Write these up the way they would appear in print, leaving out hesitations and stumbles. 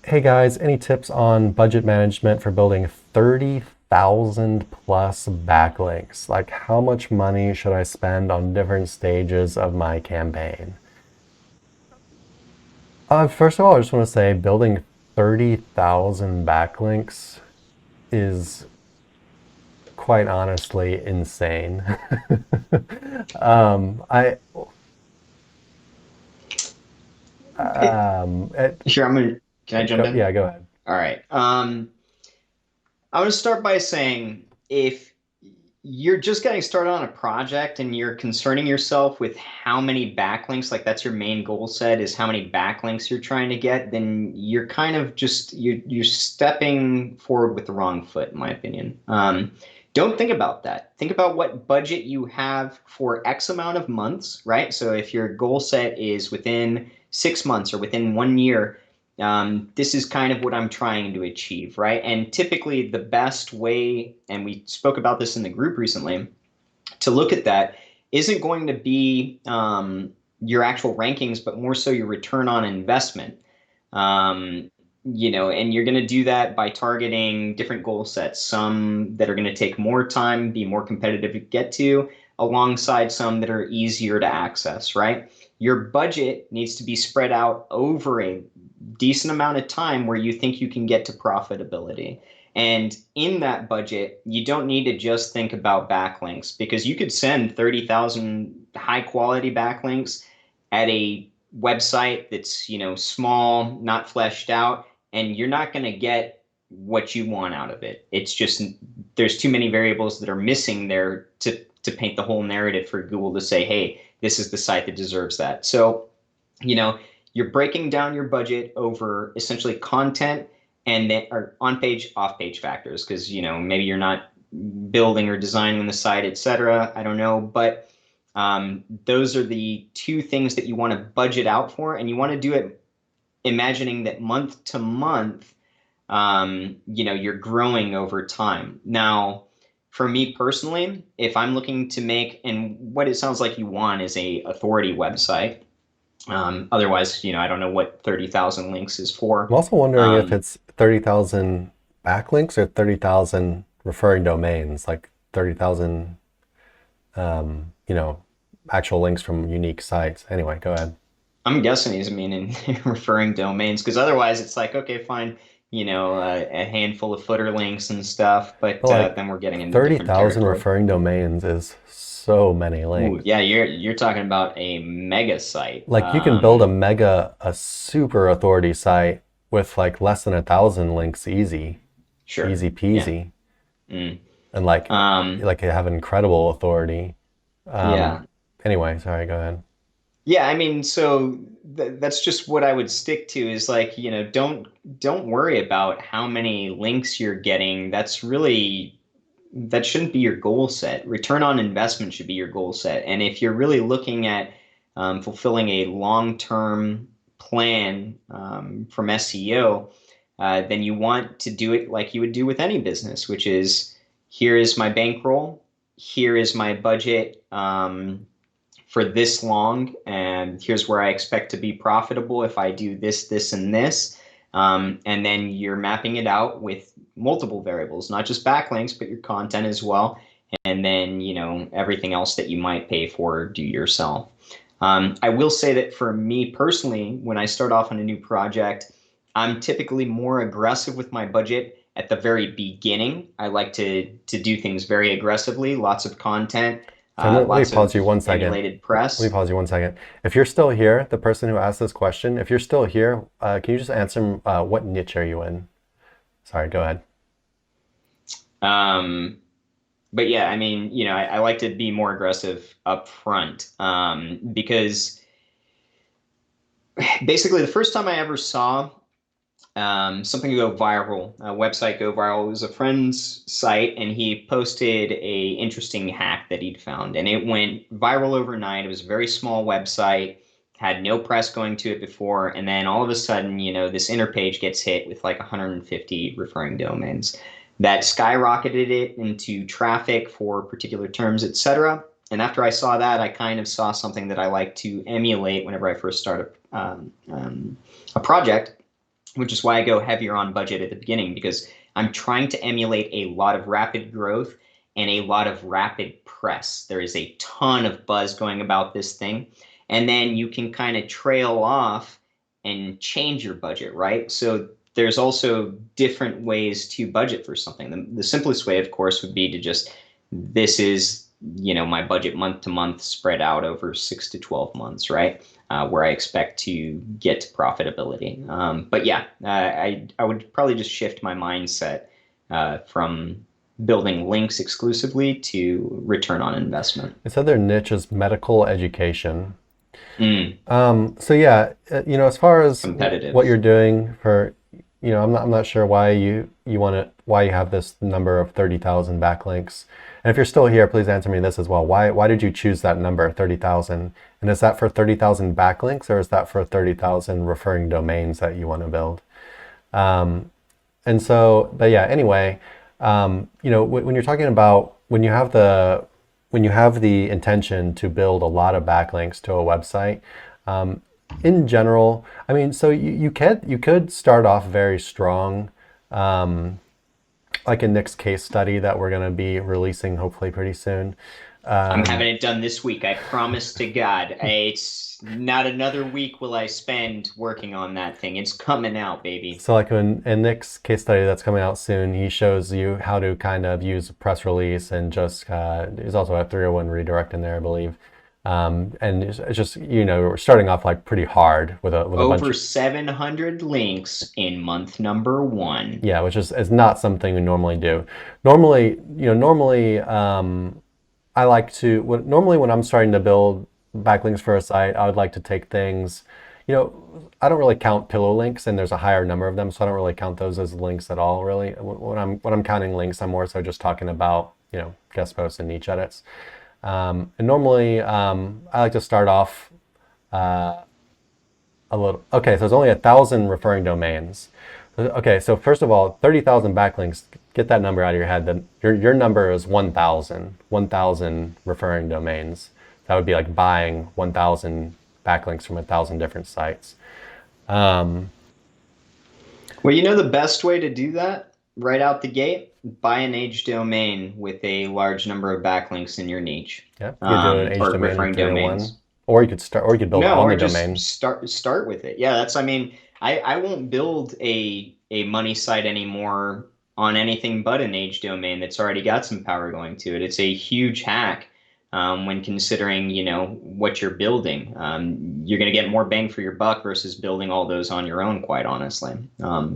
Hey guys, any tips on budget management for building 30,000 plus backlinks? Like, how much money should I spend on different stages of my campaign? First of all, I just want to say building 30,000 backlinks is quite honestly insane. I, it, Sure, can I jump in? yeah, go ahead. All right. I want to start by saying if you're just getting started on a project and you're concerning yourself with how many backlinks, like that's your main goal set is how many backlinks you're trying to get, then you're kind of just you're stepping forward with the wrong foot, in my opinion. Don't think about that. Think about what budget you have for X amount of months, right? So if your goal set is within 6 months or within 1 year, this is kind of what I'm trying to achieve, right? And typically, the best way, and we spoke about this in the group recently, to look at that isn't going to be your actual rankings, but more so your return on investment. Um, and you're going to do that by targeting different goal sets, some that are going to take more time, be more competitive to get to, alongside some that are easier to access, right? Your budget needs to be spread out over a decent amount of time where you think you can get to profitability. And in that budget, you don't need to just think about backlinks because you could send 30,000 high quality backlinks at a website that's, small, not fleshed out, and you're not going to get what you want out of it. It's just there's too many variables that are missing there to paint the whole narrative for Google to say, "Hey, this is the site that deserves that." So, you know, you're breaking down your budget over essentially content and then or on page, off page factors because maybe you're not building or designing the site, etc. I don't know, but those are the two things that you want to budget out for, and you want to do it imagining that month to month, you're growing over time. Now, for me personally, if I'm looking to make, and what it sounds like you want is a authority website. Otherwise, I don't know what 30,000 links is I'm for. also wondering if Um, it's 30,000 backlinks or 30,000 referring domains, like 30,000, actual links from unique sites. Anyway, go ahead. I'm guessing he's meaning referring domains because otherwise it's like, okay, fine, a handful of footer links and stuff, But but like then we're getting into different 30,000 territory. referring domains is so many Ooh, links. yeah, you're talking about a mega site. Like you can build a super authority site with like less than 1,000 links easy, Sure. easy Yeah. peasy. Mm. And like, Um, like you have incredible authority. Um, yeah. anyway, sorry, go ahead. Yeah, I mean, so that's just what I would stick to is like, don't worry about how many links you're getting. That shouldn't be your goal set. Return on investment should be your goal set. And if you're really looking at fulfilling a long-term plan from SEO, then you want to do it like you would do with any business, which is here is my bankroll, here is my budget for this long, and here's where I expect to be profitable if I do this, this, and this. And then you're mapping it out with multiple variables, not just backlinks, but your content as well. And then, everything else that you might pay for or do yourself. I will say that for me personally, when I start off on a new project, I'm typically more aggressive with my budget at the very beginning. I like to do things very aggressively, lots of content, So let me lots pause of you 1 second. emulated Let me press. pause you 1 second. If you're still here, the person who asked this question, if you're still here, can you just answer what niche are you in? Sorry, go ahead. Um, but yeah, I mean, I like to be more aggressive up front because basically the first time I ever saw something go viral, a website go viral. It was a friend's site, and he posted a interesting hack that he'd found, and it went viral overnight. It was a very small website, had no press going to it before, and then all of a sudden, this inner page gets hit with like 150 referring domains. That skyrocketed it into traffic for particular terms, etc. And after I saw that, I kind of saw something that I like to emulate whenever I first start a project which is why I go heavier on budget at the beginning, because I'm trying to emulate a lot of rapid growth and a lot of rapid press. There is a ton of buzz going about this thing. And then you can kind of trail off and change your budget, right? So there's also different ways to budget for something. The simplest way, of course, would be to just, this is, my budget month to month spread out over 6 to 12 months, right? Where I expect to get to profitability. But yeah, I would probably just shift my mindset from building links exclusively to return on investment. They said their niche is medical education. Mm, So yeah, as far as what competitive. you're doing for, I'm not sure why why you have this number of 30,000 backlinks. And if you're still here, please answer me this as well. Why did you choose that number, 30,000? And is that for 30,000 backlinks, or is that for 30,000 referring domains that you want to build? And so, but yeah, anyway, when you're talking about when you have the intention to build a lot of backlinks to a website, in general, I mean, so you could start off very strong, like in Nick's case study that we're going to be releasing hopefully pretty soon. I'm having it done this week. I promise to God. It's not another week will I spend working on that thing. It's coming out, baby. So like in Nick's case study that's coming out soon, he shows you how to kind of use a press release and just, there's also a 301 redirect in there, I believe. And it's just, we're starting off like pretty hard with a bunch Over of, 700 links in month number 1. yeah, which is not something we normally do. Normally, I like to, normally when I'm starting to build backlinks for a site, I would like to take things, I don't really count pillow links, and there's a higher number of them, so I don't really count those as links at all, really. When I'm counting links, I'm more so just talking about, guest posts and niche edits. And normally, I like to start off a little. Okay, so there's only 1,000 referring domains. Okay, so first of all, 30,000 backlinks. Get that number out of your head. Then your number is 1,000. 1,000 referring domains. That would be like buying 1,000 backlinks from 1,000 different sites. Um, Well, the best way to do that right out the gate, buy an age domain with a large number of backlinks in your niche, yeah, you could do an H or domain in referring 301, domains. or you could build No, on or the just domain. start with it. Yeah, I mean, I won't build a money site anymore on anything but an age domain that's already got some power going to it. It's a huge hack when considering, what you're building. You're going to get more bang for your buck versus building all those on your own, quite honestly.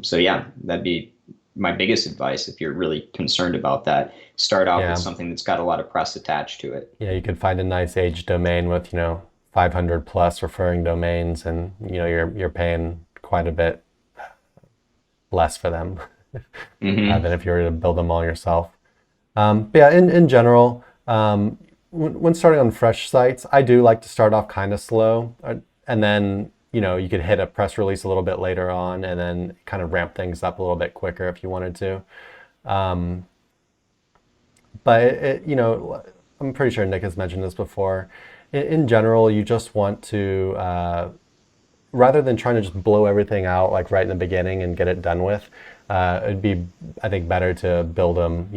So yeah, that'd be my biggest advice if you're really concerned about that. Start off with Yeah, something that's got a lot of press attached to it. yeah, you could find a nice age domain with 500 plus referring domains, and you're paying quite a bit less for them Hmm. than if you were to build them all yourself. But yeah, in general, when starting on fresh sites, I do like to start off kind of slow, and then you could hit a press release a little bit later on, and then kind of ramp things up a little bit quicker if you wanted to. Um, but I'm pretty sure Nick has mentioned this before. In general, you just want to, rather than trying to just blow everything out like right in the beginning and get it done with, it'd be, I think, better to build them,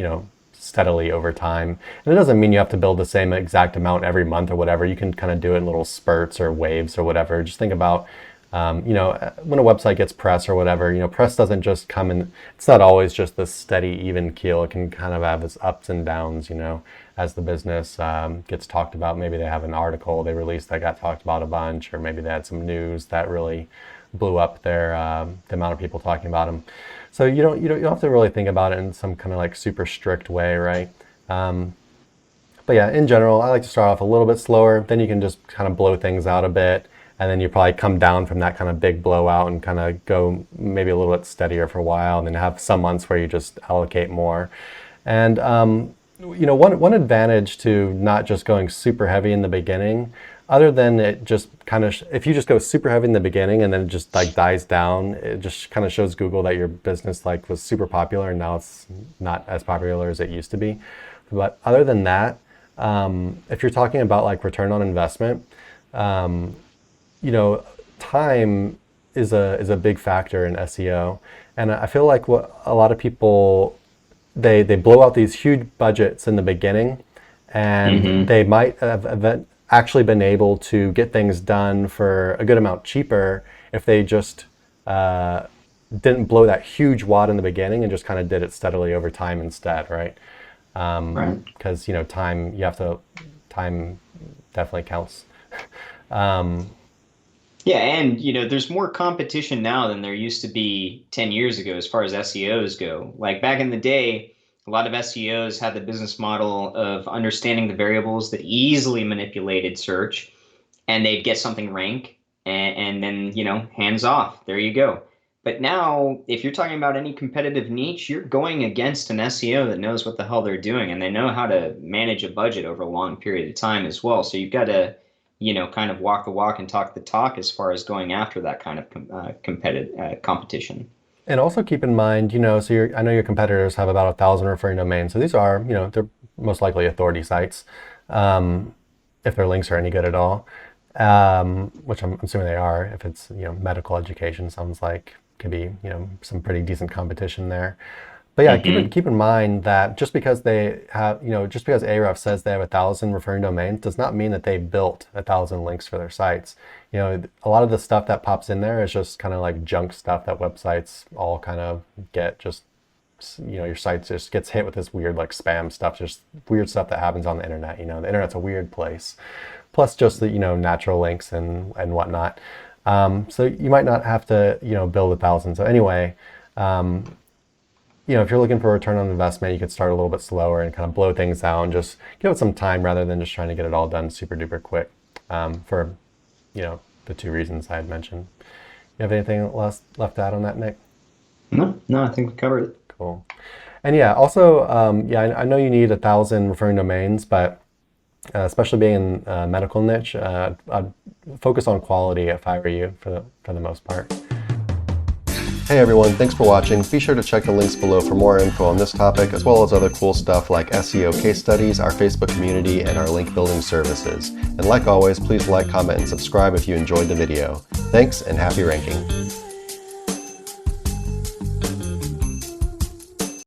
steadily over time. And it doesn't mean you have to build the same exact amount every month or whatever. You can kind of do it in little spurts or waves or whatever. Just think about, when a website gets press or whatever, press doesn't just come in, it's not always just this steady, even keel. It can kind of have its ups and downs, as the business gets talked about. Maybe they have an article they released that got talked about a bunch, or maybe they had some news that really blew up the amount of people talking about them. So you don't have to really think about it in some kind of like super strict way, right? But yeah, in general, I like to start off a little bit slower. Then you can just kind of blow things out a bit, and then you probably come down from that kind of big blowout and kind of go maybe a little bit steadier for a while, and then have some months where you just allocate more. And one advantage to not just going super heavy in the beginning, other than it just kind of, if you just go super heavy in the beginning and then it just like dies down, it just kind of shows Google that your business like was super popular and now it's not as popular as it used to be. But other than that, if you're talking about like return on investment, um, time is a big factor in SEO. And I feel like what a lot of people, they blow out these huge budgets in the beginning, and Mm-hmm. they might have actually been able to get things done for a good amount cheaper if they just didn't blow that huge wad in the beginning and just kind of did it steadily over time instead, right? Right. Because time definitely counts. Yeah, and there's more competition now than there used to be 10 years ago as far as SEOs go. Like back in the day, a lot of SEOs had the business model of understanding the variables that easily manipulated search, and they'd get something rank, and then, hands off. There you go. But now, if you're talking about any competitive niche, you're going against an SEO that knows what the hell they're doing, and they know how to manage a budget over a long period of time as well. So you've got to kind of walk the walk and talk the talk as far as going after that kind of competitive competition. And also keep in mind, so I know your competitors have about 1,000 referring domains. So these are, they're most likely authority sites, if their links are any good at all, which I'm assuming they are. If it's, medical education, sounds like could be, some pretty decent competition there. But yeah, Hmm. keep in mind that just because they have, just because Ahrefs says they have 1,000 referring domains does not mean that they built 1,000 links for their sites. A lot of the stuff that pops in there is just kind of like junk stuff that websites all kind of get. Just, your site just gets hit with this weird like spam stuff, just weird stuff that happens on the internet. The internet's a weird place. Plus just the, natural links and whatnot. So you might not have to, build 1,000. So anyway, if you're looking for a return on investment, you could start a little bit slower and kind of blow things out and just give it some time rather than just trying to get it all done super duper quick, for, the two reasons I had mentioned. You have anything left to add on that, Nick? No, no, I think we covered it. Cool. And yeah, also, I know you need 1,000 referring domains, but especially being in a medical niche, I'd focus on quality if I were you for the most part. Hey everyone, thanks for watching. Be sure to check the links below for more info on this topic, as well as other cool stuff like SEO case studies, our Facebook community, and our link building services. And like always, please like, comment, and subscribe if you enjoyed the video. Thanks, and happy ranking.